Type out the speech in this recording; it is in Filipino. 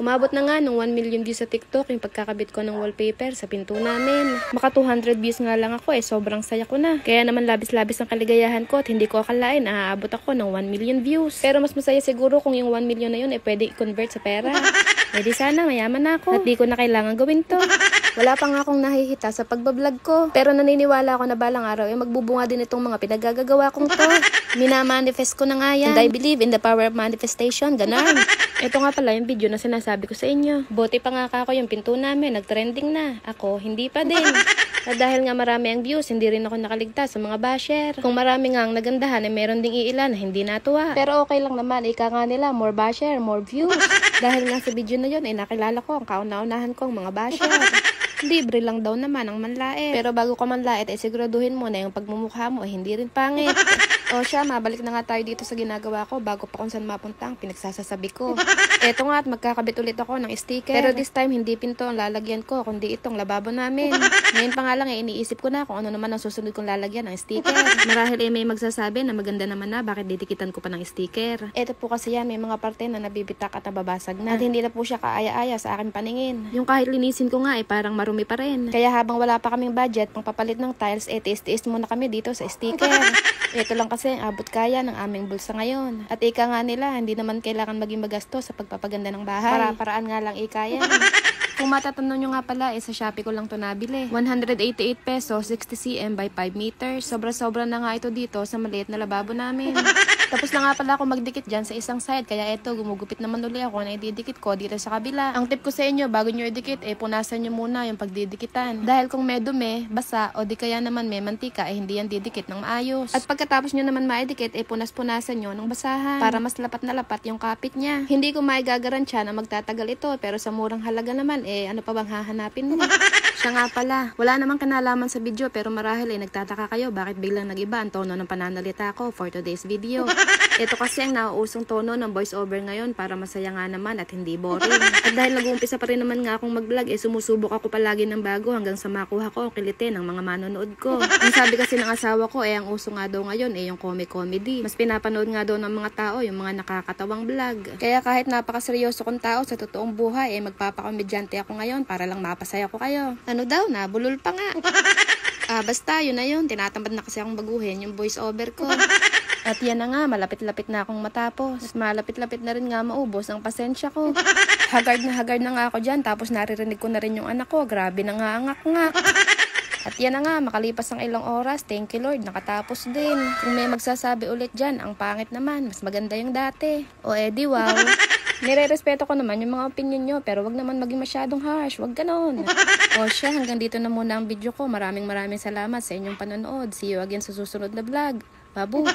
Umabot na nga ng 1 million views sa TikTok yung pagkakabit ko ng wallpaper sa pinto namin. Maka 200 views nga lang ako sobrang saya ko na. Kaya naman labis-labis ang kaligayahan ko at hindi ko akalain aabot ako ng 1 million views. Pero mas masaya siguro kung yung 1 million na yun pwede i-convert sa pera. Di sana mayaman na ako at di ko na kailangan gawin to. Wala pa nga akong nahihita sa pagbablog ko. Pero naniniwala ako na balang araw magbubunga din itong mga pinagagagawa kong to. Minamanifest ko na nga yan. And I believe in the power of manifestation. Ganon. Ito nga pala yung video na sinasabi ko sa inyo. Buti pa nga ako yung pinto namin. Nag-trending na. Ako, hindi pa din. At dahil nga marami ang views, hindi rin ako nakaligtas sa mga basher. Kung marami nga ang nagandahan, meron ding iilan na hindi natuwa. Pero okay lang naman. Ika nga nila, more basher, more views. Dahil nga sa video na yun, nakilala ko ang kauna-unahan kong mga basher. Libre lang daw naman ang manlait. Pero bago ka manlait, siguraduhin mo na yung pagmumukha mo hindi rin pangit. O siya, mabalik na nga tayo dito sa ginagawa ko bago pa kung saan mapunta ang pinagsasasabi ko. Eto nga at magkakabit ulit ako ng sticker. Pero this time, hindi pinto ang lalagyan ko, kundi itong lababo namin. Ngayon pa nga lang iniisip ko na kung ano naman ang susunod kong lalagyan ng sticker. Marahil may magsasabi na maganda naman na bakit didikitan ko pa ng sticker. Eto po kasi yan, may mga parte na nabibitak at nababasag na. At hindi na po siya kaaya-aya sa aking paningin. Yung kahit linisin ko nga parang marumi pa rin. Kaya habang wala pa kaming budget pang papalit ng tiles, tiis-tiis muna kami dito sa sticker. Ito lang kasi ang abot kaya ng aming bulsa ngayon. At ika nga nila, hindi naman kailangan maging magastos sa pagpapaganda ng bahay. Para-paraan nga lang ika yan. Kung matatanong nyo nga pala, sa Shopee ko lang to nabili. 188 pesos, 60 cm by 5 meters. Sobra-sobra na nga ito dito sa maliit na lababo namin. Tapos na nga pala ako magdikit dyan sa isang side. Kaya ito, gumugupit naman uli ako na ididikit ko dito sa kabila. Ang tip ko sa inyo, bago nyo idikit, punasan nyo muna yung pagdidikitan. Dahil kung may dumi, basa, o di kaya naman may mantika, hindi yan didikit ng maayos. At pagkatapos nyo naman maidikit, punas-punasan nyo ng basahan. Para mas lapat na lapat yung kapit niya. Hindi ko maigagaransya na magtatagal ito, pero sa murang halaga naman, ano pa bang hahanapin mo? Siya nga pala, wala namang kanalaman sa video pero marahil nagtataka kayo bakit biglang nag-iba ang tono ng pananalita ko for today's video. Ito kasi ang nauusong tono ng voice over ngayon para masaya nga naman at hindi boring. At dahil nag-uumpisa pa rin naman nga akong mag-vlog, sumusubok ako palagi ng bago hanggang sa makuha ko ang kilite ng mga manonood ko. Ang sabi kasi ng asawa ko, ang uso nga daw ngayon yung comedy. Mas pinapanood nga daw ng mga tao yung mga nakakatawang vlog. Kaya kahit napakaseryoso kong tao sa totoong buhay, magpapakomedyante ako ngayon para lang mapasaya ko kayo. Ano daw, nabulol pa nga. Basta yun na yun, tinatamad na kasi akong baguhin yung voice over ko. At yan na nga, malapit-lapit na akong matapos. Malapit-lapit na rin nga maubos ang pasensya ko. Hagard na nga ako dyan, tapos naririnig ko na rin yung anak ko. Grabe na nga ang ngak-ngak. At yan na nga, makalipas ang ilang oras, thank you Lord, nakatapos din. Kung may magsasabi ulit dyan, ang pangit naman, mas maganda yung dati. O edi wow. Nire-respeto ko naman yung mga opinion nyo, pero wag naman maging masyadong harsh, wag ganon. O siya, hanggang dito na muna ang video ko. Maraming salamat sa inyong panonood. See you again sa susunod na vlog. Babu!